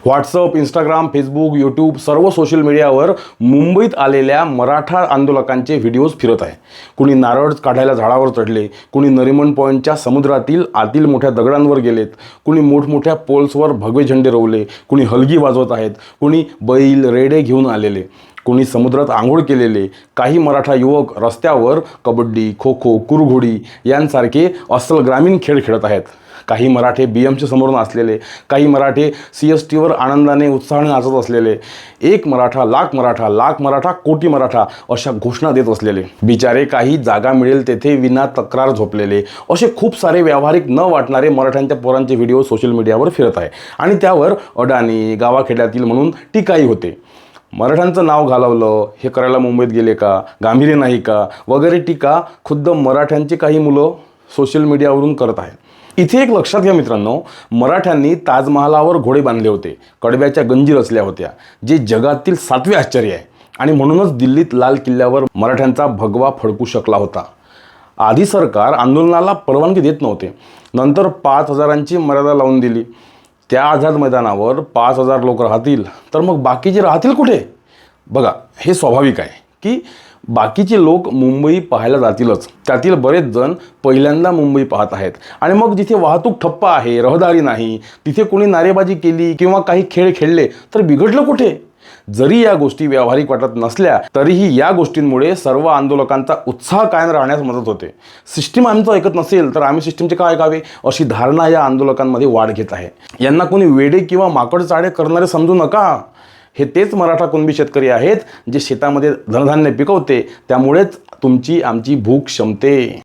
WhatsApp, Instagram, Facebook, YouTube सर्व social मीडियावर मुंबईत आलेल्या मराठा आंदोलकांचे व्हिडिओज फिरत आहे। कुणी नारळ काढायला झाडावर चढले, कुणी नरिमन पॉईंटच्या समुद्रातील आतील मोठ्या दगडांवर गेलेत, कुणी मोठमोठ्या पोल्सवर भगवे झेंडे रोवले, कुणी हलगी वाजवत आहेत, कुणी बैल रेडे घेऊन आलेले, कुणी समुद्रात आंघोळ केलेले, काही मराठा युवक रस्त्यावर कबड्डी, खो खो, कुरघोडी यांसारखे अस्सल ग्रामीण खेळ खेळत आहेत। काही मराठे BMC समोर नाचलेले, काही मराठे CSTवर आनंदाने उत्साहाने नाचत असलेले, एक मराठा लाख मराठा, लाख मराठा कोटी मराठा अशा घोषणा देत असलेले, बिचारे काही जागा मिळेल तेथे विना तक्रार झोपलेले, असे खूप सारे व्यावहारिक न वाटणारे मराठ्यांच्या पोरांचे व्हिडिओ सोशल मीडियावर फिरत आहे आणि त्यावर अडाणी, गावाखेड्यातील म्हणून टीकाही होते। मराठ्यांचं नाव घालवलं, हे करायला मुंबईत गेले का, गांभीर्य नाही का वगैरे टीका खुद्द मराठ्यांची काही मुलं सोशल मीडियावरून करत आहेत। इथे एक लक्षात घ्या मित्रांनो, मराठ्यांनी ताजमहालावर घोडे बांधले होते, कडव्याच्या गंजी रचल्या होत्या, जे जगातील 7वे आश्चर्य आहे आणि म्हणूनच दिल्लीत लाल किल्ल्यावर मराठ्यांचा भगवा फडकू शकला होता। आधी सरकार आंदोलनाला परवानगी देत नव्हते, नंतर 5000ची मर्यादा लावून दिली। त्या आझाद मैदानावर 5000 लोक राहतील तर मग बाकीचे राहतील कुठे? बघा, हे स्वाभाविक आहे की बाकीचे लोक मुंबई पाहायला जातीलच। त्यातील बरेच जण पहिल्यांदा मुंबई पाहत आहेत आणि मग जिथे वाहतूक ठप्प आहे, रहदारी नाही, तिथे कोणी नारेबाजी केली किंवा काही खेळ खेळले तर बिघडलं कुठे? जरी या गोष्टी व्यावहारिक वाटत नसल्या तरीही या गोष्टींमुळे सर्व आंदोलकांचा उत्साह कायम राहण्यास मदत होते। सिस्टीम आमचं ऐकत नसेल तर आम्ही सिस्टीमचे काय ऐकावे अशी धारणा या आंदोलकांमध्ये वाढ घेत आहे। यांना कोणी वेडे किंवा माकड चाळे करणारे समजू नका। हे तेच मराठा कुणबी शेतकरी आहेत जे शेतामध्ये धनधान्य पिकवते, त्यामुळेच तुमची आमची भूक शमते।